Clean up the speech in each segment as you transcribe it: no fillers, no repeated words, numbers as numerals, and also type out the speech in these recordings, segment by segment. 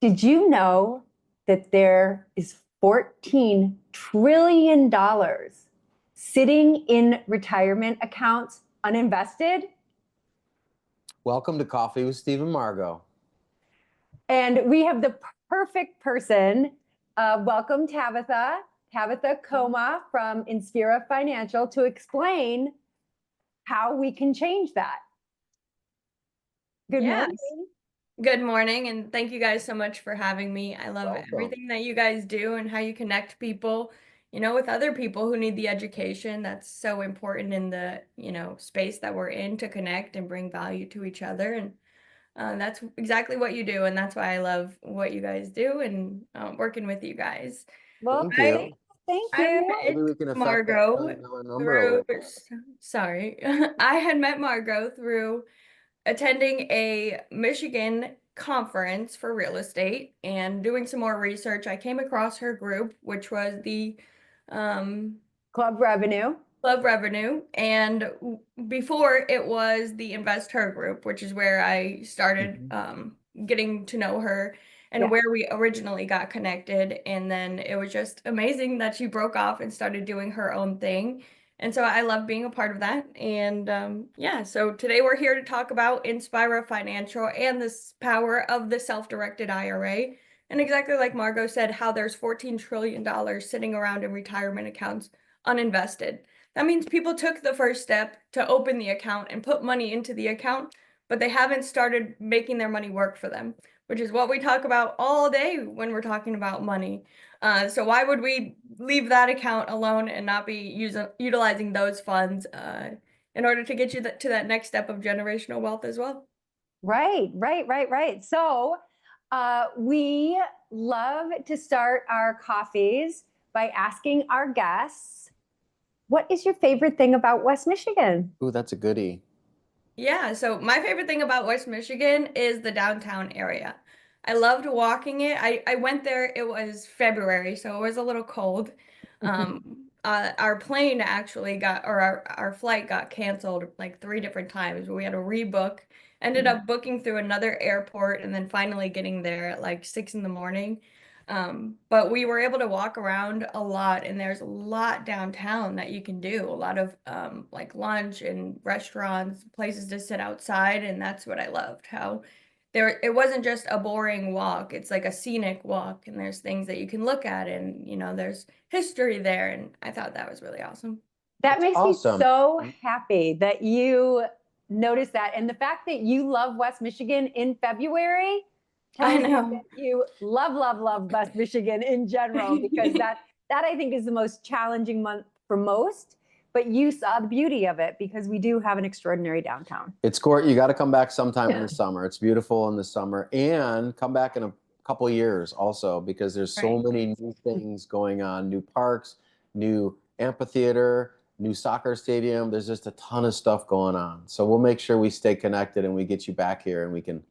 Did you know that there is $14 trillion sitting in retirement accounts uninvested? Welcome to Coffee with Steve and Margot. And we have the perfect person. Welcome, Tabitha Choma from Inspira Financial to explain how we can change that. Good morning. Good morning, and thank you guys so much for having me. I love everything that you guys do and how you connect people, with other people who need the education. That's so important in the, space that we're in to connect and bring value to each other. And that's exactly what you do. And that's why I love what you guys do and working with you guys. Well, Thank you. Thank I you. met Maybe we can affect Margot that number a through, little. sorry, I had met Margot through attending a Michigan conference for real estate and doing some more research. I came across her group, which was the Club RVNU. Club RVNU, and before it was the Invest Her group, which is where I started getting to know her and where we originally got connected. And then it was just amazing that she broke off and started doing her own thing. And so I love being a part of that. And so today we're here to talk about Inspira Financial and this power of the self-directed IRA. And exactly like Margot said, how there's $14 trillion sitting around in retirement accounts uninvested. That means people took the first step to open the account and put money into the account, but they haven't started making their money work for them, which is what we talk about all day when we're talking about money. So why would we leave that account alone and not be utilizing those funds in order to get you to that next step of generational wealth as well? Right. So we love to start our coffees by asking our guests, what is your favorite thing about West Michigan? Ooh, that's a goodie. Yeah, so my favorite thing about West Michigan is the downtown area. I loved walking it. I went there, it was February, so it was a little cold. Our plane actually our flight got canceled like 3 different times. We had to rebook, ended up booking through another airport and then finally getting there at like 6 in the morning. But we were able to walk around a lot, and there's a lot downtown that you can do, a lot of like lunch and restaurants, places to sit outside, and that's what I loved, how it wasn't just a boring walk, it's like a scenic walk, and there's things that you can look at, and there's history there, and I thought that was really awesome. That makes me so happy that you noticed that, and the fact that you love West Michigan in February tells me that you love West Michigan in general, because that I think is the most challenging month for most. But you saw the beauty of it because we do have an extraordinary downtown. It's great. You got to come back sometime in the summer. It's beautiful in the summer, and come back in a couple of years also, because there's so many new things going on, new parks, new amphitheater, new soccer stadium. There's just a ton of stuff going on. So we'll make sure we stay connected and we get you back here and we can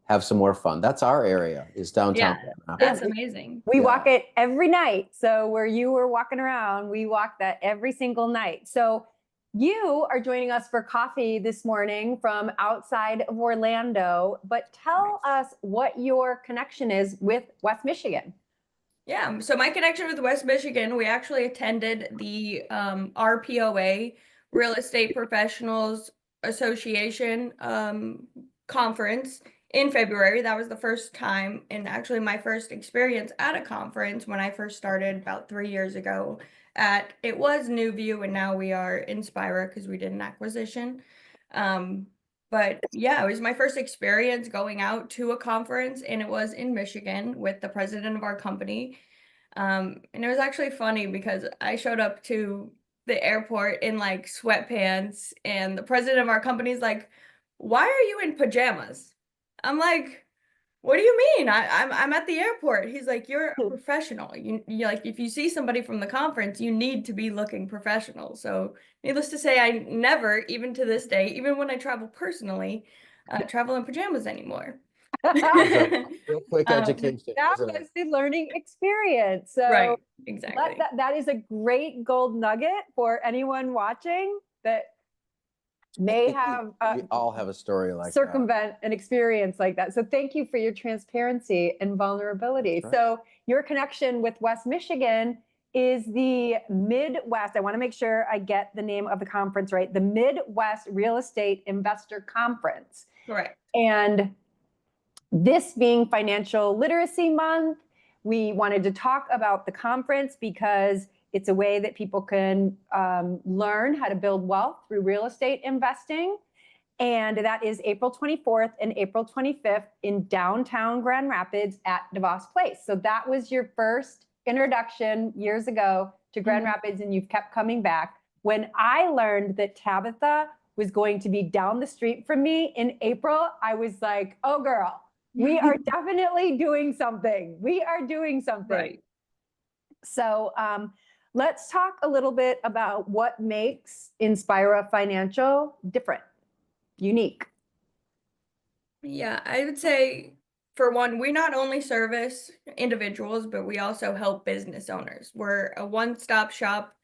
have some more fun. That's our area, is downtown. Yeah, that's amazing. We walk it every night. So where you were walking around, we walk that every single night. So you are joining us for coffee this morning from outside of Orlando, but tell us what your connection is with West Michigan. Yeah, so my connection with West Michigan, we actually attended the RPOA, Real Estate Professionals Association conference in February. That was the first time, and actually my first experience at a conference when I first started about 3 years ago. It was New View, and now we are Inspira because we did an acquisition. But yeah, it was my first experience going out to a conference, and it was in Michigan with the president of our company. And it was actually funny because I showed up to the airport in like sweatpants, and the president of our company is like, "Why are you in pajamas?" I'm like, "What do you mean? I'm at the airport." He's like, "You're a professional. You like, if you see somebody from the conference, you need to be looking professional." So needless to say, I never, even to this day, even when I travel personally, travel in pajamas anymore. Real quick education. That was the learning experience. So right, exactly. That is a great gold nugget for anyone watching, that may have We all have a story like circumvent an experience like that. So thank you for your transparency and vulnerability. Right. So your connection with West Michigan is the Midwest. I want to make sure I get the name of the conference right. The Midwest Real Estate Investor Conference. Correct. And this being Financial Literacy Month, we wanted to talk about the conference because it's a way that people can learn how to build wealth through real estate investing. And that is April 24th and April 25th in downtown Grand Rapids at DeVos Place. So that was your first introduction years ago to Grand Rapids, and you've kept coming back. When I learned that Tabitha was going to be down the street from me in April, I was like, oh girl, we are definitely doing something. We are doing something. Right. So let's talk a little bit about what makes Inspira Financial different, unique. Yeah, I would say, for one, we not only service individuals, but we also help business owners. We're a one-stop shop,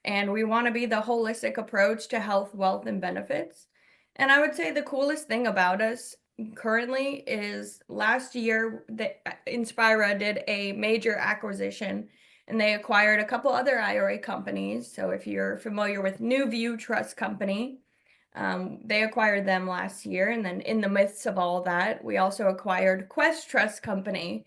and we want to be the holistic approach to health, wealth, and benefits. And I would say the coolest thing about us currently is last year, Inspira did a major acquisition, and they acquired a couple other IRA companies. So if you're familiar with New View Trust Company, they acquired them last year. And then in the midst of all that, we also acquired Quest Trust Company.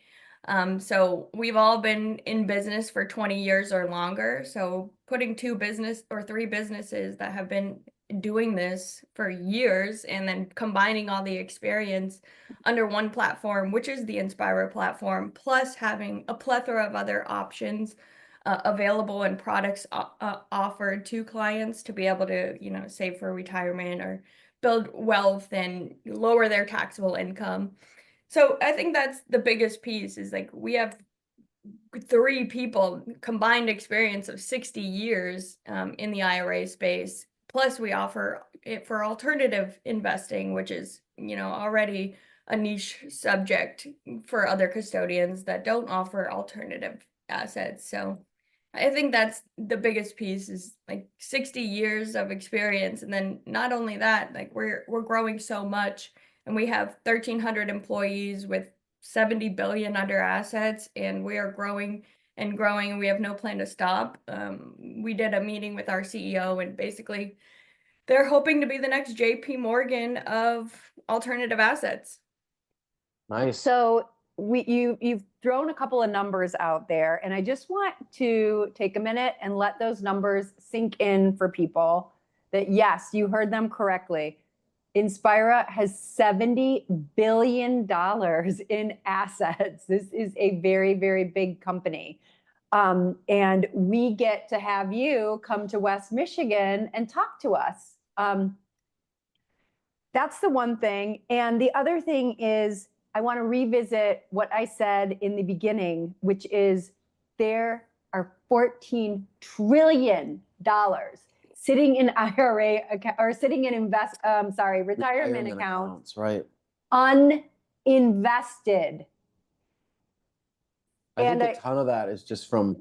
So we've all been in business for 20 years or longer. So putting three businesses that have been doing this for years and then combining all the experience under one platform, which is the Inspira platform, plus having a plethora of other options available and products offered to clients to be able to, save for retirement or build wealth and lower their taxable income. So I think that's the biggest piece, is like we have three people combined experience of 60 years in the IRA space. Plus we offer it for alternative investing, which is, already a niche subject for other custodians that don't offer alternative assets. So I think that's the biggest piece, is like 60 years of experience. And then not only that, like we're growing so much, and we have 1,300 employees with 70 billion under assets, and we are growing and growing, and we have no plan to stop. We did a meeting with our CEO, and basically they're hoping to be the next JP Morgan of alternative assets. Nice. So you've thrown a couple of numbers out there, and I just want to take a minute and let those numbers sink in for people that, yes, you heard them correctly. Inspira has $70 billion in assets. This is a very, very big company. And we get to have you come to West Michigan and talk to us. That's the one thing. And the other thing is, I want to revisit what I said in the beginning, which is there are $14 trillion sitting in IRA or sitting in retirement accounts, right? Uninvested. I think a ton of that is just from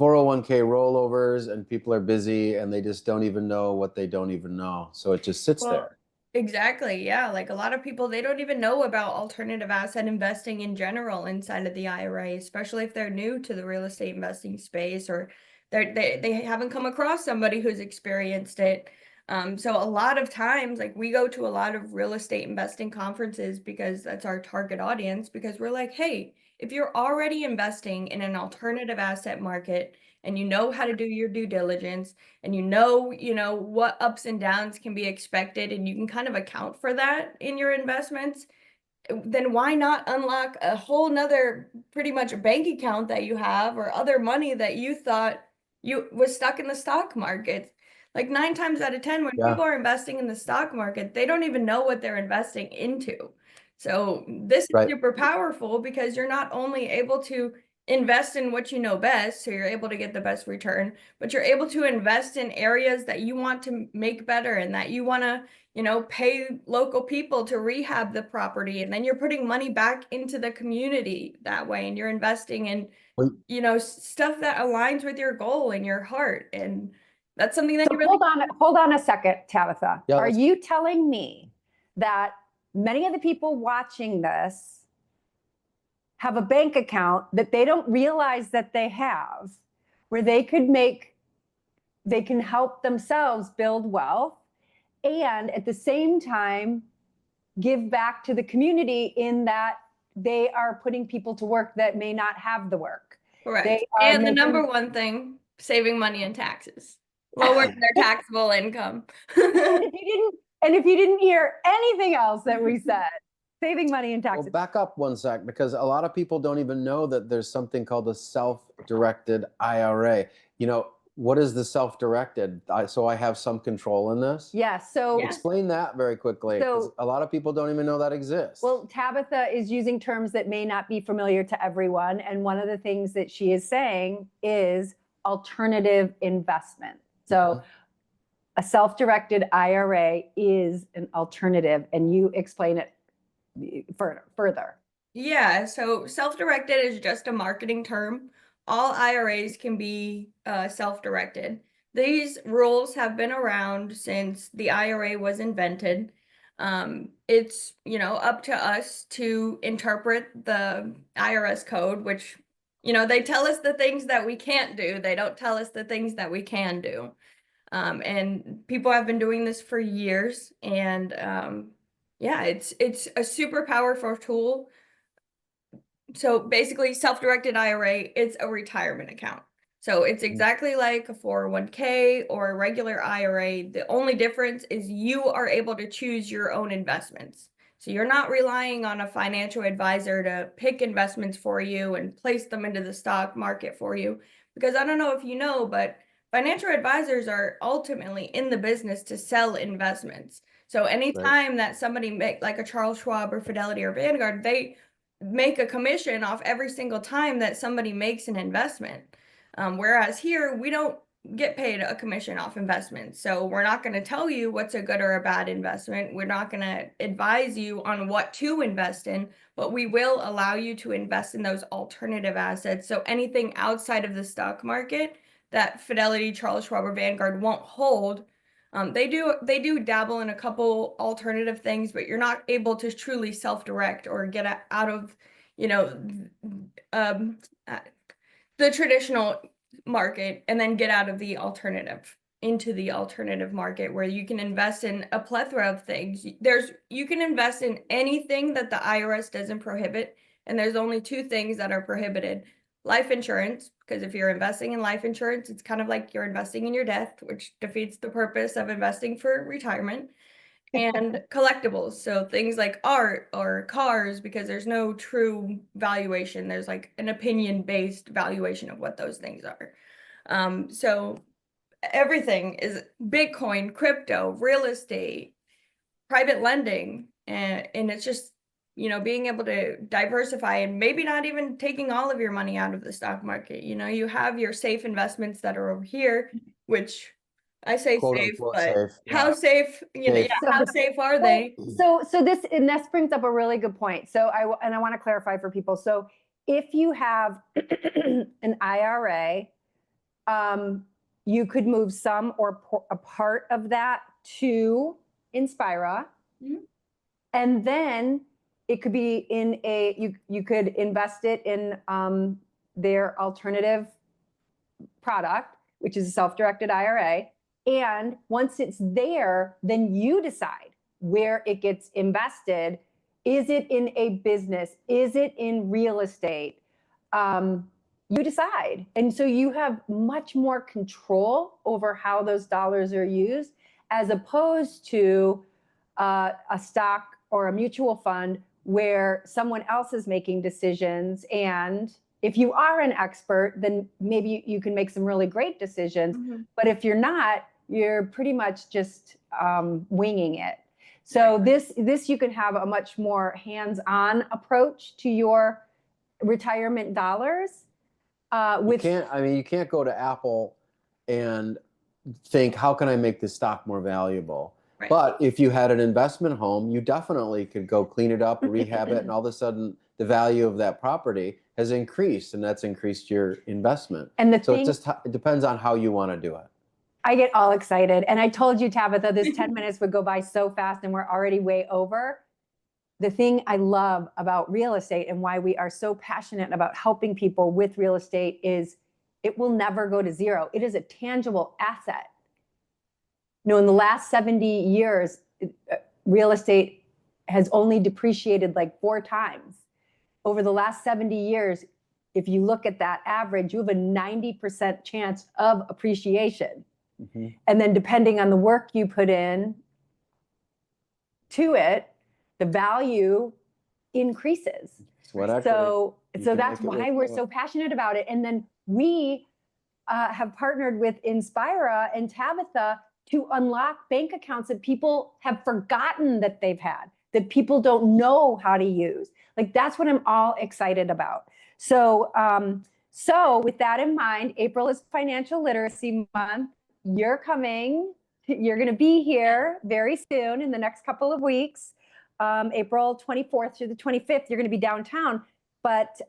401k rollovers, and people are busy and they just don't even know what they don't even know. So it just sits there. Exactly. Yeah. Like a lot of people, they don't even know about alternative asset investing in general inside of the IRA, especially if they're new to the real estate investing space, or they haven't come across somebody who's experienced it. So a lot of times, like we go to a lot of real estate investing conferences because that's our target audience, because we're like, hey, if you're already investing in an alternative asset market, and you know how to do your due diligence, and you know what ups and downs can be expected, and you can kind of account for that in your investments, then why not unlock a whole nother pretty much bank account that you have, or other money that you thought was stuck in the stock market? Like 9 times out of 10, when people are investing in the stock market, they don't even know what they're investing into. So this is super powerful, because you're not only able to invest in what you know best, so you're able to get the best return, but you're able to invest in areas that you want to make better, and that you want to, pay local people to rehab the property, and then you're putting money back into the community that way, and you're investing in, stuff that aligns with your goal and your heart. And That's something that So you really hold on a second, Tabitha. Yeah, Are you telling me that many of the people watching this have a bank account that they don't realize that they have, where they can help themselves build wealth and at the same time give back to the community in that they are putting people to work that may not have the work? correct. And the number one thing, saving money in taxes, lowering their taxable income. And if you didn't hear anything else that we said, saving money in taxes. Well, back up one sec, because a lot of people don't even know that there's something called a self-directed IRA. You know, what is the self-directed? So I have some control in this? Yes. So explain that very quickly, because a lot of people don't even know that exists. Well, Tabitha is using terms that may not be familiar to everyone. And one of the things that she is saying is alternative investment. So a self-directed IRA is an alternative, and you explain it further. Yeah, so self-directed is just a marketing term. All IRAs can be self-directed. These rules have been around since the IRA was invented. It's, up to us to interpret the IRS code, which, they tell us the things that we can't do. They don't tell us the things that we can do. And people have been doing this for years. And yeah, it's a super powerful tool. So basically, self-directed IRA, it's a retirement account. So it's exactly like a 401k or a regular IRA. The only difference is you are able to choose your own investments. So you're not relying on a financial advisor to pick investments for you and place them into the stock market for you. Because I don't know if you know, but financial advisors are ultimately in the business to sell investments. So anytime that somebody like a Charles Schwab or Fidelity or Vanguard, they make a commission off every single time that somebody makes an investment. Whereas here, we don't get paid a commission off investments. So we're not going to tell you what's a good or a bad investment. We're not going to advise you on what to invest in, but we will allow you to invest in those alternative assets. So anything outside of the stock market that Fidelity, Charles Schwab, or Vanguard won't hold, they do dabble in a couple alternative things, but you're not able to truly self-direct or get out of, the traditional market and then get out of the alternative into the alternative market where you can invest in a plethora of things. You can invest in anything that the IRS doesn't prohibit, and there's only two things that are prohibited. Life insurance, because if you're investing in life insurance, it's kind of like you're investing in your death, which defeats the purpose of investing for retirement. And collectibles, so things like art or cars, because there's no true valuation. There's like an opinion-based valuation of what those things are. So everything is Bitcoin, crypto, real estate, private lending, and it's just, being able to diversify and maybe not even taking all of your money out of the stock market. You have your safe investments that are over here, which I say Quote, safe, unquote, but safe. how safe, how safe are they? So this brings up a really good point. So I want to clarify for people. So if you have an IRA, you could move some or a part of that to Inspira, and then it could be in you could invest it in their alternative product, which is a self-directed IRA. And once it's there, then you decide where it gets invested. Is it in a business? Is it in real estate? You decide. And so you have much more control over how those dollars are used, as opposed to a stock or a mutual fund where someone else is making decisions. And if you are an expert, then maybe you can make some really great decisions. But if you're not, you're pretty much just winging it. So this you can have a much more hands-on approach to your retirement dollars. You can't go to Apple and think, how can I make this stock more valuable? Right. But if you had an investment home, you definitely could go clean it up, rehab it, and all of a sudden the value of that property has increased, and that's increased your investment. And it depends on how you want to do it. I get all excited. And I told you, Tabitha, this 10 minutes would go by so fast and we're already way over. The thing I love about real estate and why we are so passionate about helping people with real estate is it will never go to zero. It is a tangible asset. In the last 70 years, real estate has only depreciated like 4 times. Over the last 70 years, if you look at that average, you have a 90% chance of appreciation. Mm-hmm. And then depending on the work you put in to it, the value increases. So that's why we're so passionate about it. And then we have partnered with Inspira and Tabitha to unlock bank accounts that people have forgotten that they've had, that people don't know how to use. Like, that's what I'm all excited about. So with that in mind, April is Financial Literacy Month. You're coming. You're going to be here very soon in the next couple of weeks. April 24th through the 25th, you're going to be downtown. But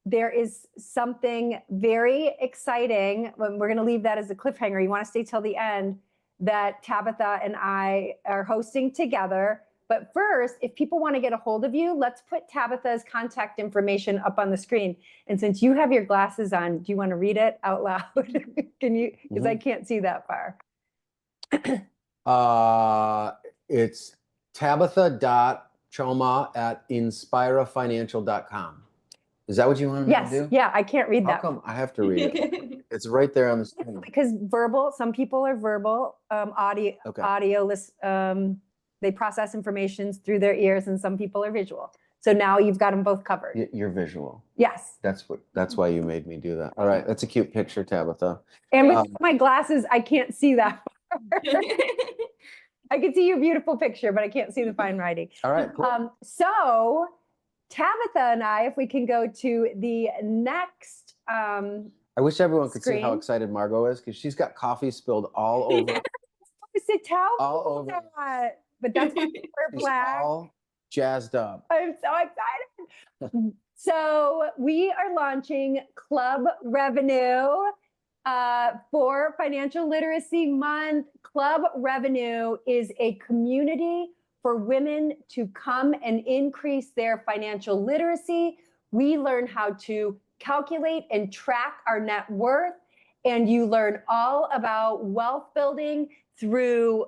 there is something very exciting. We're going to leave that as a cliffhanger. You want to stay till the end, that Tabitha and I are hosting together. But first, if people want to get a hold of you, let's put Tabitha's contact information up on the screen. And since you have your glasses on, do you want to read it out loud? Can you? Because I can't see that far. It's Tabitha.Choma@inspirafinancial.com. Is that what you want me to do? Yeah, I can't read that. How come I have to read it? It's right there on the screen. Because verbal, some people are verbal, audio, they process information through their ears, and some people are visual. So now you've got them both covered. You're visual. Yes. That's why you made me do that. All right, that's a cute picture, Tabitha. And with my glasses, I can't see that far. I can see your beautiful picture, but I can't see the fine writing. All right, cool. So Tabitha and I, if we can go to the next I wish everyone could screen. see how excited Margot is, because she's got coffee spilled all over. All over that. But that's why we're black. All jazzed up. I'm so excited. So we are launching Club RVNU for Financial Literacy Month. Club RVNU is a community for women to come and increase their financial literacy. We learn how to calculate and track our net worth, and you learn all about wealth building through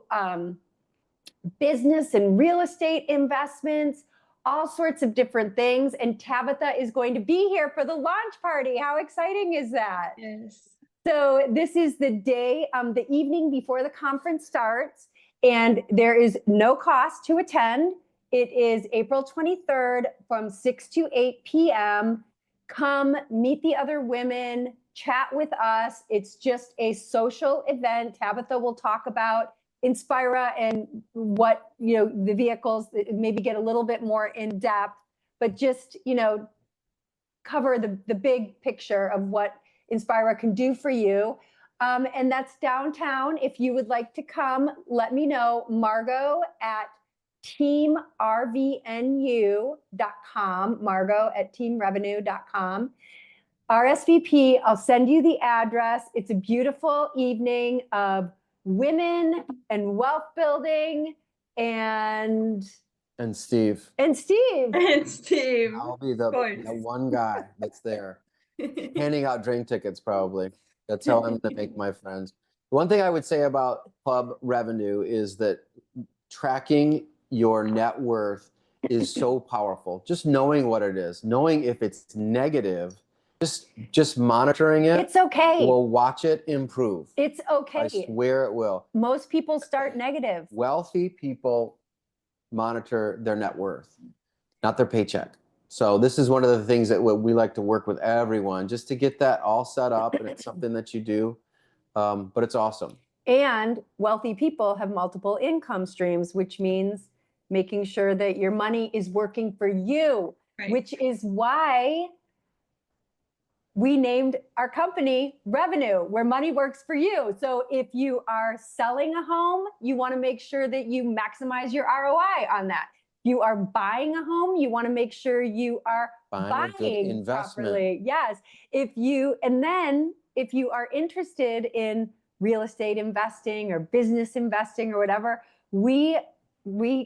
business and real estate investments, all sorts of different things. And Tabitha is going to be here for the launch party. How exciting is that? Yes. So this is the day, the evening before the conference starts, and there is no cost to attend. It is April 23rd from 6 to 8 p.m. Come meet the other women, chat with us. It's just a social event. Tabitha will talk about Inspira and what, the vehicles, maybe get a little bit more in depth, but just, cover the big picture of what Inspira can do for you. And that's downtown. If you would like to come, let me know. Margot at teamrvnu.com, Margot at teamrevenue.com. RSVP, I'll send you the address. It's a beautiful evening of women and wealth building and Steve. And Steve. I'll be the one guy that's there handing out drink tickets, probably. That's how I'm going to make my friends. One thing I would say about Club RVNU is that tracking your net worth is so powerful. Just knowing what it is, knowing if it's negative, just monitoring it. It's okay. We'll watch it improve. It's okay. I swear it will. Most people start negative. Wealthy people monitor their net worth, not their paycheck. So this is one of the things that we like to work with everyone, just to get that all set up, and it's something that you do, but it's awesome. And wealthy people have multiple income streams, which means making sure that your money is working for you, which is why we named our company RVNU, where money works for you. So if you are selling a home, you want to make sure that you maximize your ROI on that. You are buying a home, you want to make sure you are buying properly. Yes. If you are interested in real estate investing or business investing or whatever, we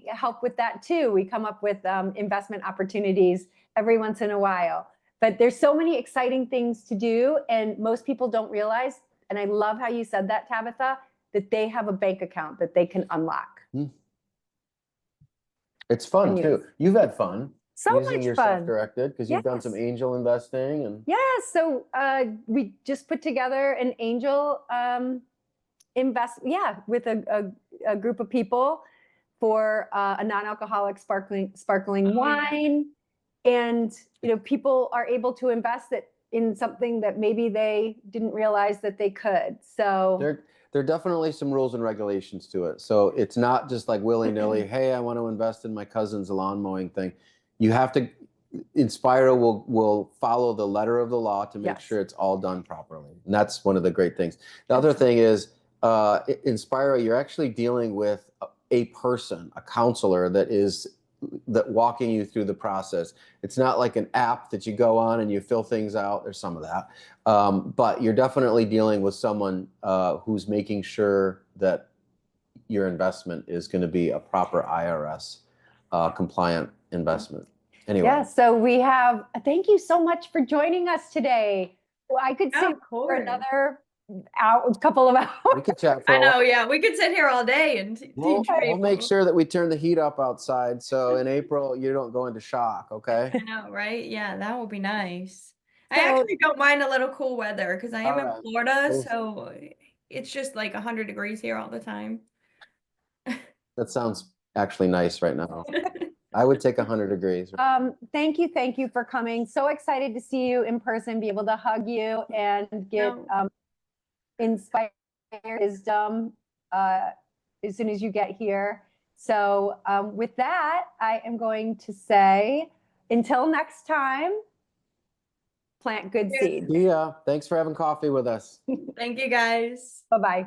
help with that too. We come up with investment opportunities every once in a while. But there's so many exciting things to do, and most people don't realize, and I love how you said that, Tabitha, that they have a bank account that they can unlock. It's fun too. You've had fun. So using much your fun. self-directed, because you've done some angel investing and so we just put together an angel with a group of people for a non-alcoholic sparkling wine. And people are able to invest in something that maybe they didn't realize that they could. So there are definitely some rules and regulations to it. So it's not just like willy-nilly, hey, I want to invest in my cousin's lawn mowing thing. You have to, Inspira will follow the letter of the law to make sure it's all done properly. And that's one of the great things. The other thing is, Inspira, you're actually dealing with a person, a counselor that walking you through the process. It's not like an app that you go on and you fill things out. There's some of that. But you're definitely dealing with someone who's making sure that your investment is going to be a proper IRS compliant investment. Anyway. Yeah, so we have, thank you so much for joining us today. Well, I could sit for another couple of hours. We could chat for I know, yeah, we could sit here all day and teach people. We'll make sure that we turn the heat up outside, so in April you don't go into shock, okay? I know, right? Yeah, that would be nice. I actually don't mind a little cool weather because I am in Florida, so it's just like 100 degrees here all the time. That sounds actually nice right now. I would take 100 degrees. Thank you for coming. So excited to see you in person, be able to hug you and get inspired wisdom as soon as you get here. So with that, I am going to say, until next time, plant good seeds. Yeah, thanks for having coffee with us. Thank you, guys. Bye-bye.